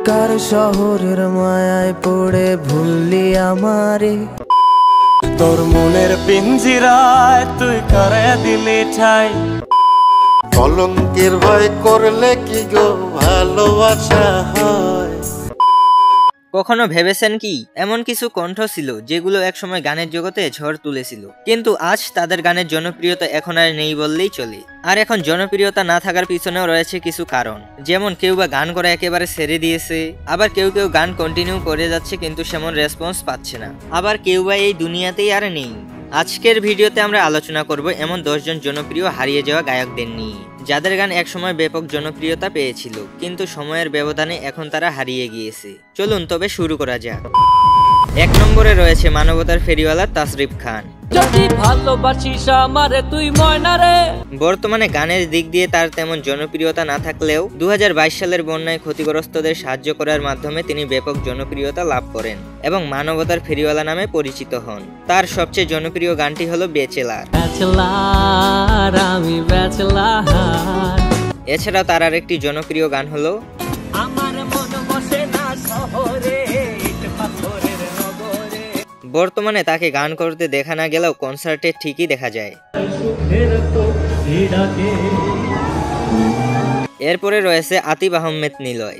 কার শহরের মায়ায় পড়ে ভুললি আমারে, তোর মনের পিঞ্জিরায় তুই করে দিলি ঠাই। কলঙ্কের ভয় করলে কি গো ভালোবাসা হয়? কখনো ভেবেছেন কি এমন কিছু কণ্ঠ ছিল যেগুলো একসময় গানের জগতে ঝড় তুলেছিল, কিন্তু আজ তাদের গানের জনপ্রিয়তা এখন আর নেই বললেই চলে। আর এখন জনপ্রিয়তা না থাকার পিছনেও রয়েছে কিছু কারণ, যেমন কেউ বা গান করা একেবারে ছেড়ে দিয়েছে, আবার কেউ কেউ গান কন্টিনিউ করে যাচ্ছে কিন্তু সেমন রেসপন্স পাচ্ছে না, আবার কেউ বা এই দুনিয়াতেই আর নেই। আজকের ভিডিওতে আমরা আলোচনা করব এমন 10 জন জনপ্রিয় হারিয়ে যাওয়া গায়কদের নিয়ে, যাদের গান একসময় ব্যাপক জনপ্রিয়তা পেয়েছিল কিন্তু সময়ের ব্যবধানে এখন তারা হারিয়ে গিয়েছে। চলুন তবে শুরু করা যাক। 1 নম্বরে রয়েছে মানবতার ফেরিওয়ালা তাসরিফ খান। বর্তমানে গানের দিক দিয়ে তার তেমন জনপ্রিয়তা না থাকলেও 2022 সালের বন্যায় ক্ষতিগ্রস্তদের সাহায্য করার মাধ্যমে তিনি ব্যাপক জনপ্রিয়তা লাভ করেন এবং মানবতার ফেরিওয়ালা নামে পরিচিত হন। তার সবচেয়ে জনপ্রিয় গানটি হলো ব্যাচেলার। এছাড়াও তার আরেকটি জনপ্রিয় গান হলো বর্তমানে তাকে গান করতে দেখা না গেলেও কনসার্টে ঠিকই দেখা যায়। এরপরে রয়েছে আতিফ আহমেদ নিলয়।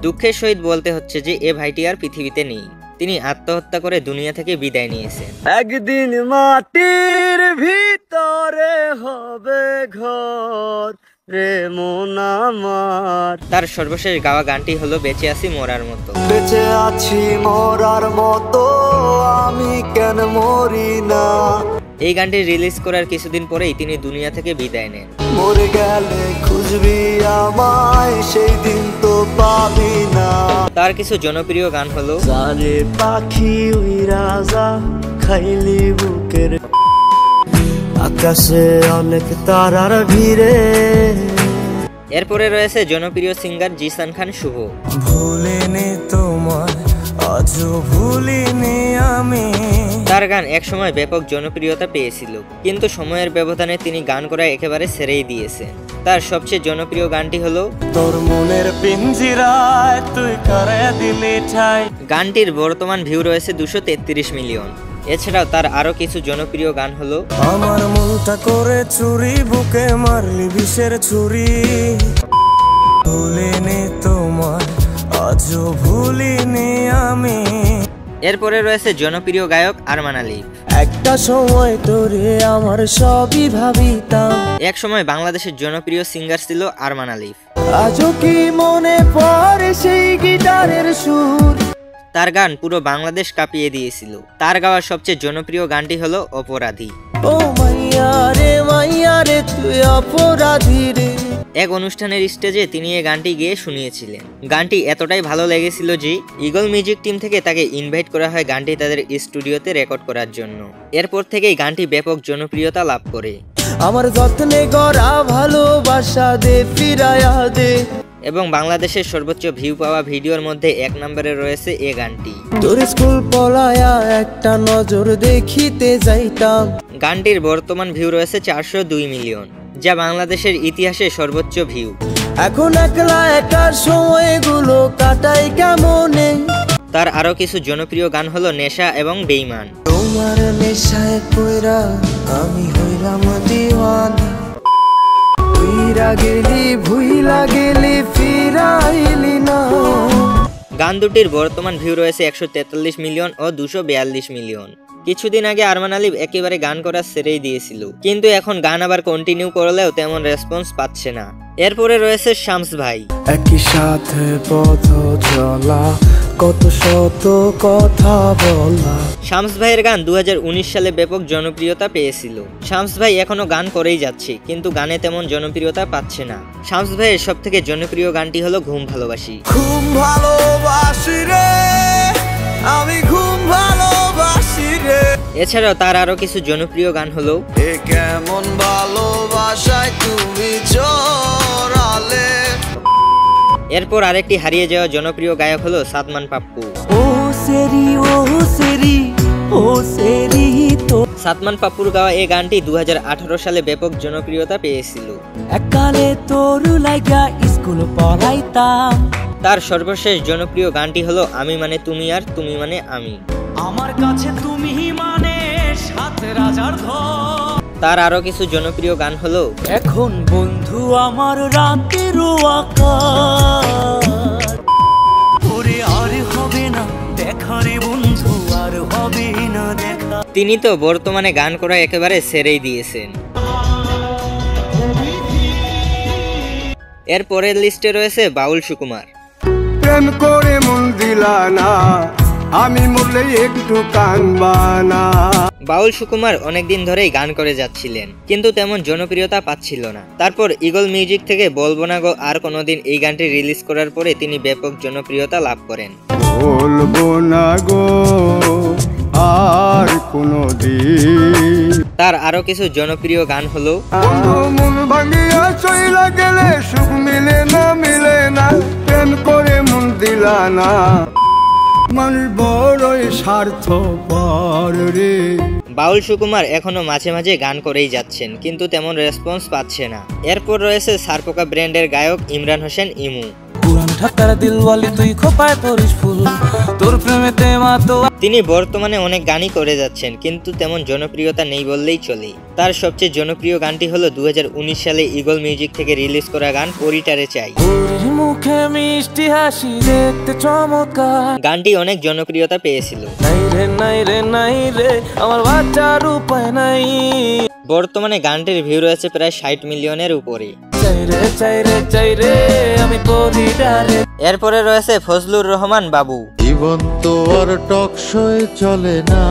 দুঃখের সহিত বলতে হচ্ছে যে এ ভাইটি আর পৃথিবীতে নেই, তিনি আত্মহত্যা করে দুনিয়া থেকে বিদায় নিয়েছেন। একদিন মাটির ভিতরে হবে ঘর রে মন আমার। তার সর্বশেষ গাওয়া গানটি হলো বেঁচে আছি মরার মতো। বেঁচে আছি মরার মতো আমি কেন মরি না। এই গানটি রিলিজ করার কিছুদিন পরেই তিনি দুনিয়া থেকে বিদায় নেন। মরে গেলে খুঁজবি আমায় সেই দিন তো পাবি না। তার কিছু জনপ্রিয় গান হলো সারে পাখি উইরা যা খাইলি বুকের আকাশে অনেক তারার ভিড়ে। এরপরে রয়েছে জনপ্রিয় সিঙ্গার জিসান খান শুভ। ভুলিনি তোমায় আজও ভুলিনি আমি। তার গান একসময় ব্যাপক জনপ্রিয়তা পেয়েছিল কিন্তু সময়ের ব্যবধানে তিনি গান করা একেবারে ছেড়েই দিয়েছেন। তার সবচেয়ে জনপ্রিয় গানটি হলো তোর মনের পিঞ্জিরায় তুই করে দিলি ঠাই। গানটির বর্তমান ভিউ রয়েছে 233 মিলিয়ন। এছাড়াও তার আরো কিছু জনপ্রিয় গান হলো আমার মনটা করে চুরি বুকে মারলি বিষের ছুরি। ভুলিনি তোমায় আজও ভুলিনি আমি। এরপরে রয়েছে জনপ্রিয় গায়ক আরমান আলিফ। একটা সময় তোরে আমার সবই ভাবিতাম। এক সময় বাংলাদেশের জনপ্রিয় সিঙ্গার ছিল আরমান আলিফ। আজও কি মনে পড়ে সেই গিটারের সুর। তার গান পুরো বাংলাদেশ কাঁপিয়ে দিয়েছিল। তার গাওয়া সবচেয়ে জনপ্রিয় গানটি হলো অপরাধী। ও মাইয়া রে তুই অপরাধী রে। এক অনুষ্ঠানের স্টেজে তিনি এই গানটি গেয়ে শুনিয়েছিলেন। গানটি এতটাই ভালো লেগেছিল যে ইগল মিউজিক টিম থেকে তাকে ইনভাইট করা হয় গানটি তাদের স্টুডিওতে রেকর্ড করার জন্য। এরপর থেকেই গানটি ব্যাপক জনপ্রিয়তা লাভ করে। আমার যত্নে গড়া ভালোবাসা দে ফিরায়া দে। এবং বাংলাদেশের সর্বোচ্চ ভিউ পাওয়া ভিডিওর মধ্যে 1 নম্বরে রয়েছে এই গানটি। তোর স্কুল পলায়া একটা নজর দেখিতে যাইতাম। গানটির বর্তমান ভিউ রয়েছে 402 মিলিয়ন, যা বাংলাদেশের ইতিহাসে সর্বোচ্চ ভিউ। এখন একলা একার সময়গুলো কাটাই কেমনে। তার আরো কিছু জনপ্রিয় গান হলো নেশা এবং বেঈমান। তোমার নেশায় পয়রা আমি হইলাম দিওয়ানা। ভুইলা গেলি ফিরাইলি না। গান দুটির বর্তমান ভিউ রয়েছে 143 মিলিয়ন ও 242 মিলিয়ন। কিছুদিন আগে আরমান আলিফ একেবারে গান করা ছেড়েই দিয়েছিল, কিন্তু এখন গান আবার কন্টিনিউ করলেও তেমন রেসপন্স পাচ্ছে না। এরপরে রয়েছে শামস ভাই। একই সাথে পথ চলা কত শত কথা বলা। শামস ভাইয়ের গান 2019 সালে ব্যাপক জনপ্রিয়তা পেয়েছিল। শামস ভাই এখনো গান করেই যাচ্ছে কিন্তু গানে তেমন জনপ্রিয়তা পাচ্ছে না। শামস ভাইয়ের সবথেকে জনপ্রিয় গানটি হলো ঘুম ভালোবাসি। ঘুম ভালোবাসি রে আমি ঘুম ভালোবাসি রে। এছাড়াও তার আরো কিছু জনপ্রিয় গান হলো এ কেমন ভালোবাসায় তুমি জড়ালে। এরপর আরেকটি হারিয়ে যাওয়া জনপ্রিয় গায়ক হলো সাদমান পাপ্পু। ও সেরি ও সেরি তো। সাতমান পাপ্পুর গাওয়া এই গানটি 2018 সালে ব্যাপক জনপ্রিয়তা পেয়েছিল। এককালে তোর লাগা স্কুল পড়াইতাম। তার সর্বশেষ জনপ্রিয় গানটি হলো আমি মানে তুমি আর তুমি মানে আমি। আমার কাছে তুমি মানে সাত রাজার ঘর। তার আরো কিছু জনপ্রিয় গান হলো এখন বন্ধু আমার রাতের আকাশ। ওরে আর হবে না দেখা রে বন্ধু, আর হবে না দেখা। তিনি তো বর্তমানে গান করা একেবারে ছেড়েই দিয়েছেন। এর পরের লিস্টে রয়েছে বাউল সুকুমার। প্রেম করে মন দিলা না, আমি মরলে একটু কানবা না। বাউল সুকুমার অনেকদিন ধরেই গান করে যাচ্ছিলেন, কিন্তু তেমন জনপ্রিয়তা পাচ্ছিল না। তারপর ইগল মিউজিক থেকে বলবো না গো আর কোনোদিন এই গানটি রিলিজ করার পরে তিনি ব্যাপক জনপ্রিয়তা লাভ করেন। বলবো না গো আর কোনোদিন। তার আরো কিছু জনপ্রিয় গান হলো বন্ধু মন ভাঙিয়া চইলা গেলে সুখ মিলে না, মিলে না। প্রেম করে মন দিলা না, মানুষ বড়ই স্বার্থপর রে। বাউল সুকুমার এখনো মাঝে মাঝে গান করেই যাচ্ছেন, কিন্তু তেমন রেসপন্স পাচ্ছে না। এরপর রয়েছে সারপোকা ব্র্যান্ডের গায়ক ইমরান হোসেন ইমু। পুরান ঢাকার দিলওয়ালি তুই খোপায় পরিস ফুল, তোর প্রেমেতে মাতো। তিনি বর্তমানে অনেক গানই করে যাচ্ছেন, কিন্তু তেমন জনপ্রিয়তা নেই বললেই চলে। তার সবচেয়ে জনপ্রিয় গানটি হলো 2019 সালে ইগল মিউজিক থেকে রিলিজ করা গান পরিটারে চাই। মুখে মিষ্টি হাসি দেখতে চমৎকার। গানটি অনেক জনপ্রিয়তা পেয়েছিল। নাই রে নাই রে নাই রে আমার বাচ্চার উপায় নাই। বর্তমানে গানটির ভিউ রয়েছে প্রায় 60 মিলিয়নের উপরে। চাই রে চাই রে চাই রে আমি পরিটারে। এরপরে রয়েছে ফজলুর রহমান বাবু। জীবন তো আর টকশোয় চলে না।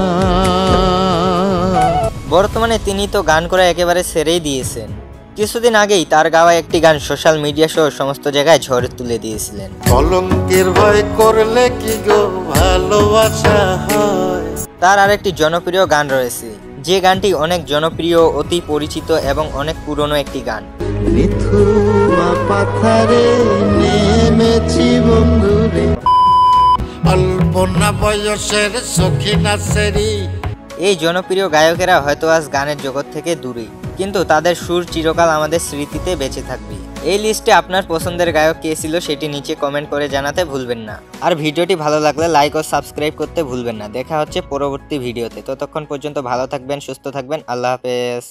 বর্তমানে তিনি তো গান করা একেবারে ছেড়েই দিয়েছেন। কিছুদিন আগেই তার গাওয়া একটি গান সোশ্যাল মিডিয়া সহ সমস্ত জায়গায় ঝড় তুলে দিয়েছিলেন। কলঙ্কের ভয় করলে কি গো ভালোবাসা হয়। তার আরেকটি জনপ্রিয় গান রয়েছে, যে গানটি অনেক জনপ্রিয়, অতি পরিচিত এবং অনেক পুরনো একটি গান। মিথুয়া পাথারে নেমেছি বন্ধুরে, অল্প না বয়সের সখী নাচেরি। এই জনপ্রিয় গায়কেরা হয়তো আজ গানের জগৎ থেকে দূরে, কিন্তু তাদের সুর চিরকাল আমাদের স্মৃতিতে বেঁচে থাকবে। এই লিস্টে আপনার পছন্দের গায়ক কে ছিল সেটি নিচে কমেন্ট করে জানাতে ভুলবেন না। আর ভিডিওটি ভালো লাগলে লাইক ও সাবস্ক্রাইব করতে ভুলবেন না। দেখা হচ্ছে পরবর্তী ভিডিওতে। ততক্ষণ পর্যন্ত ভালো থাকবেন, সুস্থ থাকবেন। আল্লাহ হাফেজ।